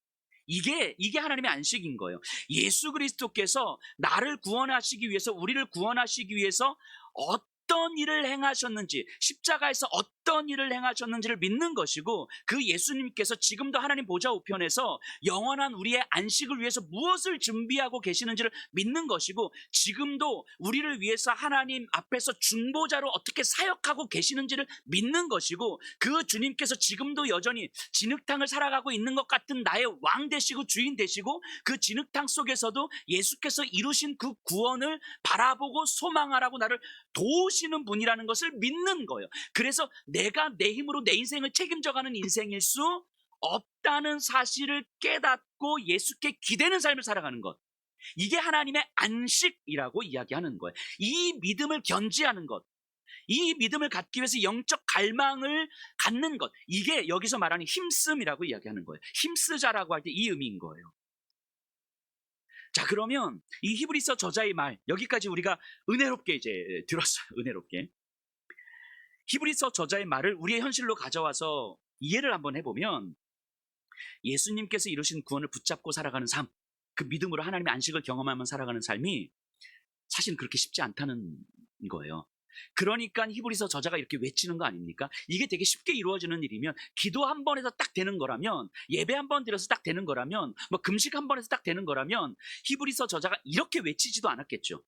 이게 하나님의 안식인 거예요. 예수 그리스도께서 나를 구원하시기 위해서, 우리를 구원하시기 위해서 어떤 일을 행하셨는지, 십자가에서 어떤 일을 행하셨는지를 믿는 것이고, 그 예수님께서 지금도 하나님 보좌 우편에서 영원한 우리의 안식을 위해서 무엇을 준비하고 계시는지를 믿는 것이고, 지금도 우리를 위해서 하나님 앞에서 중보자로 어떻게 사역하고 계시는지를 믿는 것이고, 그 주님께서 지금도 여전히 진흙탕을 살아가고 있는 것 같은 나의 왕 되시고 주인 되시고, 그 진흙탕 속에서도 예수께서 이루신 그 구원을 바라보고 소망하라고 나를 도우시는 분이라는 것을 믿는 거예요. 그래서 내가 내 힘으로 내 인생을 책임져가는 인생일 수 없다는 사실을 깨닫고 예수께 기대는 삶을 살아가는 것, 이게 하나님의 안식이라고 이야기하는 거예요. 이 믿음을 견지하는 것, 이 믿음을 갖기 위해서 영적 갈망을 갖는 것, 이게 여기서 말하는 힘씀이라고 이야기하는 거예요. 힘쓰자라고 할 때 이 의미인 거예요. 자, 그러면 이 히브리서 저자의 말, 여기까지 우리가 은혜롭게 이제 들었어요. 은혜롭게. 히브리서 저자의 말을 우리의 현실로 가져와서 이해를 한번 해보면, 예수님께서 이루신 구원을 붙잡고 살아가는 삶, 그 믿음으로 하나님의 안식을 경험하며 살아가는 삶이 사실 그렇게 쉽지 않다는 거예요. 그러니까 히브리서 저자가 이렇게 외치는 거 아닙니까? 이게 되게 쉽게 이루어지는 일이면, 기도 한 번에서 딱 되는 거라면, 예배 한 번 드려서 딱 되는 거라면, 뭐 금식 한 번에서 딱 되는 거라면 히브리서 저자가 이렇게 외치지도 않았겠죠.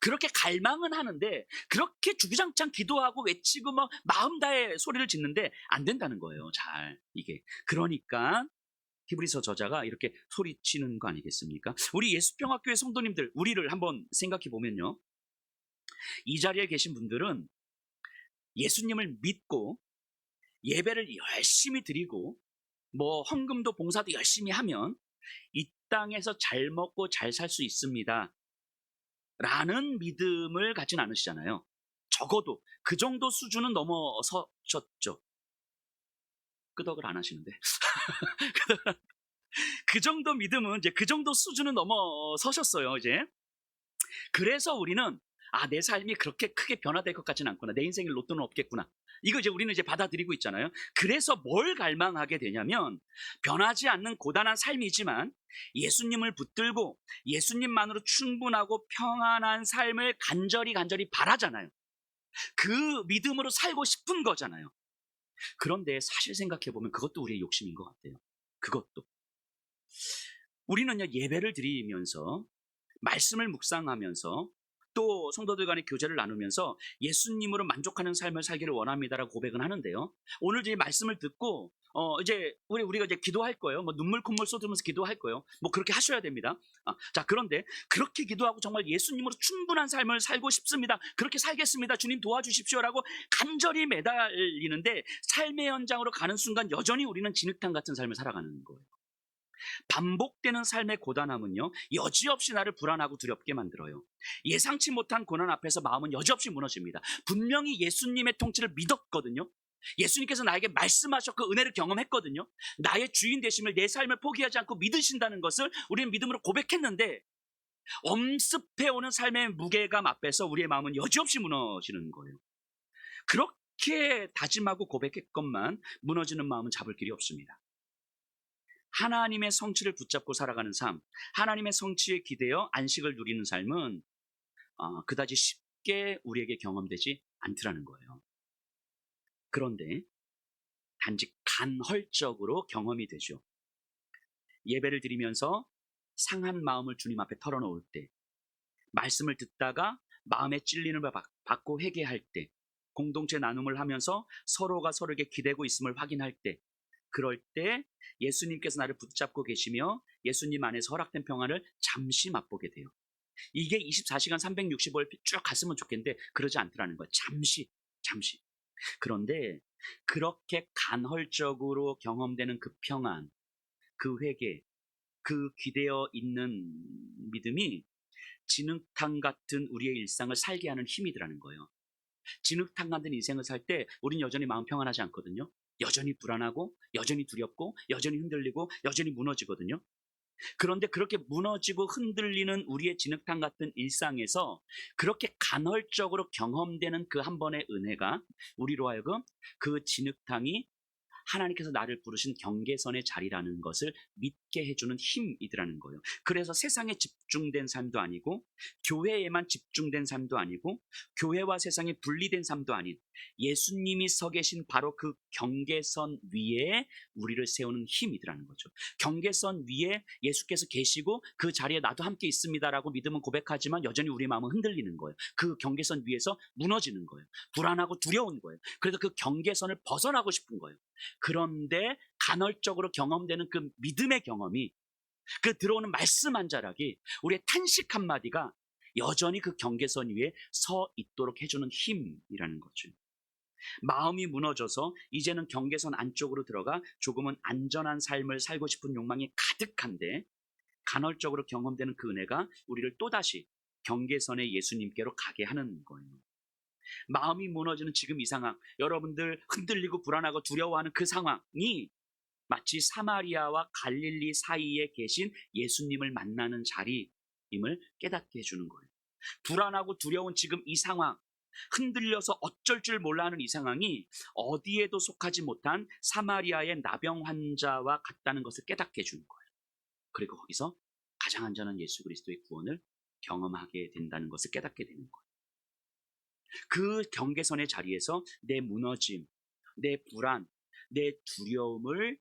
그렇게 갈망은 하는데, 그렇게 주구장창 기도하고 외치고 뭐 마음 다해 소리를 짓는데 안 된다는 거예요. 잘 이게. 그러니까 히브리서 저자가 이렇게 소리치는 거 아니겠습니까? 우리 예수평화교회 성도님들, 우리를 한번 생각해 보면요. 이 자리에 계신 분들은 예수님을 믿고 예배를 열심히 드리고 뭐 헌금도 봉사도 열심히 하면 이 땅에서 잘 먹고 잘 살 수 있습니다 라는 믿음을 갖진 않으시잖아요. 적어도 그 정도 수준은 넘어서셨죠. 끄덕을 안 하시는데 그 정도 믿음은 이제 그 정도 수준은 넘어서셨어요. 이제 그래서 우리는 내 삶이 그렇게 크게 변화될 것 같지는 않구나. 내 인생에 로또는 없겠구나. 이거 이제 우리는 이제 받아들이고 있잖아요. 그래서 뭘 갈망하게 되냐면 변하지 않는 고단한 삶이지만 예수님을 붙들고 예수님만으로 충분하고 평안한 삶을 간절히 바라잖아요. 그 믿음으로 살고 싶은 거잖아요. 그런데 사실 생각해 보면 그것도 우리의 욕심인 것 같아요. 그것도. 우리는요, 예배를 드리면서 말씀을 묵상하면서 또 성도들 간의 교제를 나누면서 예수님으로 만족하는 삶을 살기를 원합니다라고 고백은 하는데요. 오늘 이제 말씀을 듣고 이제 우리가 이제 기도할 거예요. 뭐 눈물 콧물 쏟으면서 기도할 거예요. 뭐 그렇게 하셔야 됩니다. 자, 그런데 그렇게 기도하고 정말 예수님으로 충분한 삶을 살고 싶습니다. 그렇게 살겠습니다. 주님 도와주십시오라고 간절히 매달리는데 삶의 현장으로 가는 순간 여전히 우리는 진흙탕 같은 삶을 살아가는 거예요. 반복되는 삶의 고단함은요, 여지없이 나를 불안하고 두렵게 만들어요. 예상치 못한 고난 앞에서 마음은 여지없이 무너집니다. 분명히 예수님의 통치를 믿었거든요. 예수님께서 나에게 말씀하셨고 은혜를 경험했거든요. 나의 주인 되심을, 내 삶을 포기하지 않고 믿으신다는 것을 우리는 믿음으로 고백했는데 엄습해오는 삶의 무게감 앞에서 우리의 마음은 여지없이 무너지는 거예요. 그렇게 다짐하고 고백했건만 무너지는 마음은 잡을 길이 없습니다. 하나님의 성취를 붙잡고 살아가는 삶, 하나님의 성취에 기대어 안식을 누리는 삶은 그다지 쉽게 우리에게 경험되지 않더라는 거예요. 그런데 단지 간헐적으로 경험이 되죠. 예배를 드리면서 상한 마음을 주님 앞에 털어놓을 때, 말씀을 듣다가 마음에 찔리는 걸 받고 회개할 때, 공동체 나눔을 하면서 서로가 서로에게 기대고 있음을 확인할 때, 그럴 때 예수님께서 나를 붙잡고 계시며 예수님 안에서 허락된 평안을 잠시 맛보게 돼요. 이게 24시간 365일 쭉 갔으면 좋겠는데 그러지 않더라는 거예요. 잠시. 그런데 그렇게 간헐적으로 경험되는 그 평안, 그 회개, 그 기대어 있는 믿음이 진흙탕 같은 우리의 일상을 살게 하는 힘이더라는 거예요. 진흙탕 같은 인생을 살 때 우린 여전히 마음 평안하지 않거든요. 여전히 불안하고 여전히 두렵고 여전히 흔들리고 여전히 무너지거든요. 그런데 그렇게 무너지고 흔들리는 우리의 진흙탕 같은 일상에서 그렇게 간헐적으로 경험되는 그 한 번의 은혜가 우리로 하여금 그 진흙탕이 하나님께서 나를 부르신 경계선의 자리라는 것을 믿게 해주는 힘이더라는 거예요. 그래서 세상에 집중된 삶도 아니고 교회에만 집중된 삶도 아니고 교회와 세상이 분리된 삶도 아닌 예수님이 서 계신 바로 그 경계선 위에 우리를 세우는 힘이더라는 거죠. 경계선 위에 예수께서 계시고 그 자리에 나도 함께 있습니다라고 믿음은 고백하지만 여전히 우리 마음은 흔들리는 거예요. 그 경계선 위에서 무너지는 거예요. 불안하고 두려운 거예요. 그래서 그 경계선을 벗어나고 싶은 거예요. 그런데 간헐적으로 경험되는 그 믿음의 경험이, 그 들어오는 말씀 한 자락이, 우리의 탄식 한마디가 여전히 그 경계선 위에 서 있도록 해주는 힘이라는 거죠. 마음이 무너져서 이제는 경계선 안쪽으로 들어가 조금은 안전한 삶을 살고 싶은 욕망이 가득한데 간헐적으로 경험되는 그 은혜가 우리를 또다시 경계선의 예수님께로 가게 하는 거예요. 마음이 무너지는 지금 이 상황, 여러분들 흔들리고 불안하고 두려워하는 그 상황이 마치 사마리아와 갈릴리 사이에 계신 예수님을 만나는 자리임을 깨닫게 해주는 거예요. 불안하고 두려운 지금 이 상황, 흔들려서 어쩔 줄 몰라 하는 이 상황이 어디에도 속하지 못한 사마리아의 나병 환자와 같다는 것을 깨닫게 해주는 거예요. 그리고 거기서 가장 안전한 예수 그리스도의 구원을 경험하게 된다는 것을 깨닫게 되는 거예요. 그 경계선의 자리에서 내 무너짐, 내 불안, 내 두려움을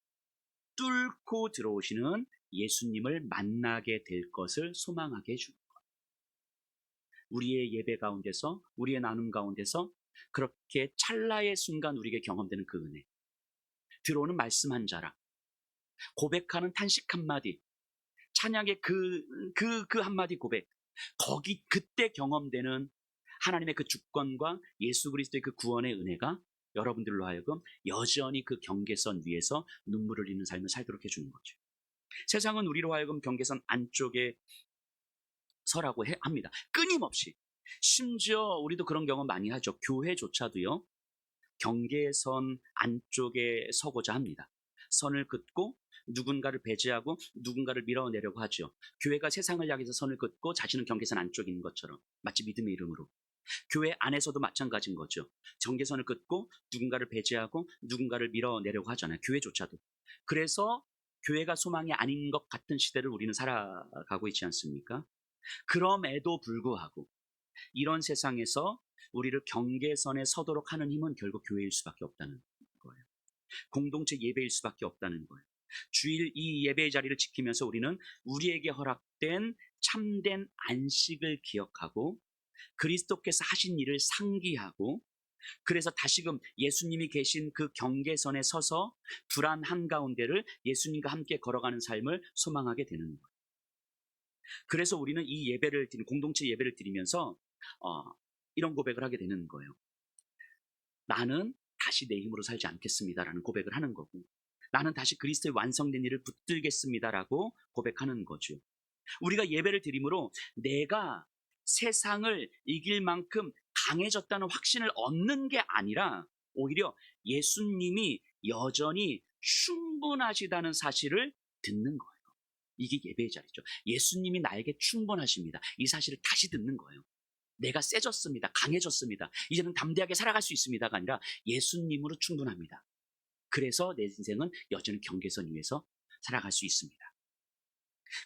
뚫고 들어오시는 예수님을 만나게 될 것을 소망하게 해주는 거예요. 우리의 예배 가운데서, 우리의 나눔 가운데서 그렇게 찰나의 순간 우리에게 경험되는 그 은혜, 들어오는 말씀 한 자락, 고백하는 탄식 한마디, 찬양의 그 한마디 고백, 거기 그때 경험되는 하나님의 그 주권과 예수 그리스도의 그 구원의 은혜가 여러분들로 하여금 여전히 그 경계선 위에서 눈물을 흘리는 삶을 살도록 해주는 거죠. 세상은 우리로 하여금 경계선 안쪽에 서라고 합니다. 끊임없이. 심지어 우리도 그런 경험 많이 하죠. 교회조차도요, 경계선 안쪽에 서고자 합니다. 선을 긋고 누군가를 배제하고 누군가를 밀어내려고 하죠. 교회가 세상을 향해서 선을 긋고 자신은 경계선 안쪽에 있는 것처럼, 마치 믿음의 이름으로. 교회 안에서도 마찬가지인 거죠. 경계선을 긋고 누군가를 배제하고 누군가를 밀어내려고 하잖아요. 교회조차도. 그래서 교회가 소망이 아닌 것 같은 시대를 우리는 살아가고 있지 않습니까? 그럼에도 불구하고 이런 세상에서 우리를 경계선에 서도록 하는 힘은 결국 교회일 수밖에 없다는 거예요. 공동체 예배일 수밖에 없다는 거예요. 주일 이 예배의 자리를 지키면서 우리는 우리에게 허락된 참된 안식을 기억하고 그리스도께서 하신 일을 상기하고, 그래서 다시금 예수님이 계신 그 경계선에 서서 불안 한가운데를 예수님과 함께 걸어가는 삶을 소망하게 되는 거예요. 그래서 우리는 이 예배를 공동체 예배를 드리면서 이런 고백을 하게 되는 거예요. 나는 다시 내 힘으로 살지 않겠습니다라는 고백을 하는 거고, 나는 다시 그리스도의 완성된 일을 붙들겠습니다라고 고백하는 거죠. 우리가 예배를 드림으로 내가 세상을 이길 만큼 강해졌다는 확신을 얻는 게 아니라 오히려 예수님이 여전히 충분하시다는 사실을 듣는 거예요. 이게 예배의 자리죠. 예수님이 나에게 충분하십니다. 이 사실을 다시 듣는 거예요. 내가 세졌습니다. 강해졌습니다. 이제는 담대하게 살아갈 수 있습니다가 아니라 예수님으로 충분합니다. 그래서 내 인생은 여전히 경계선 위에서 살아갈 수 있습니다.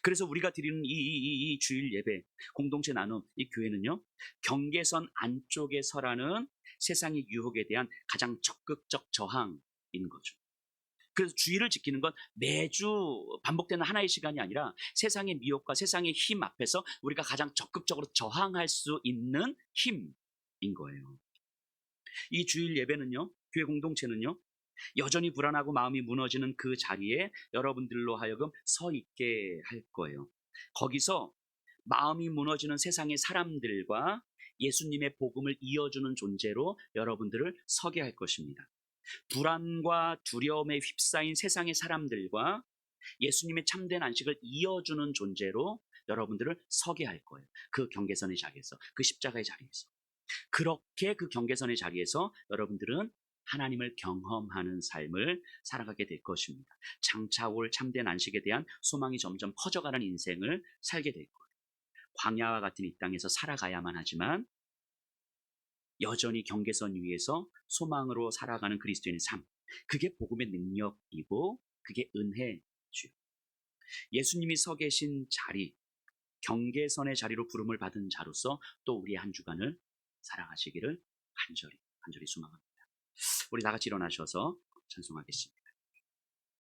그래서 우리가 드리는 이 주일 예배, 공동체 나눔, 이 교회는요, 경계선 안쪽에 서라는 세상의 유혹에 대한 가장 적극적 저항인 거죠. 그래서 주의를 지키는 건 매주 반복되는 하나의 시간이 아니라 세상의 미혹과 세상의 힘 앞에서 우리가 가장 적극적으로 저항할 수 있는 힘인 거예요. 이 주일 예배는요, 교회 공동체는요, 여전히 불안하고 마음이 무너지는 그 자리에 여러분들로 하여금 서 있게 할 거예요. 거기서 마음이 무너지는 세상의 사람들과 예수님의 복음을 이어주는 존재로 여러분들을 서게 할 것입니다. 불안과 두려움에 휩싸인 세상의 사람들과 예수님의 참된 안식을 이어주는 존재로 여러분들을 서게 할 거예요. 그 경계선의 자리에서, 그 십자가의 자리에서. 그렇게 그 경계선의 자리에서 여러분들은 하나님을 경험하는 삶을 살아가게 될 것입니다. 장차 올 참된 안식에 대한 소망이 점점 커져가는 인생을 살게 될 거예요. 광야와 같은 이 땅에서 살아가야만 하지만 여전히 경계선 위에서 소망으로 살아가는 그리스도인의 삶, 그게 복음의 능력이고 그게 은혜죠. 예수님이 서 계신 자리, 경계선의 자리로 부름을 받은 자로서 또 우리의 한 주간을 살아가시기를 간절히 소망합니다. 우리 다 같이 일어나셔서 찬송하겠습니다.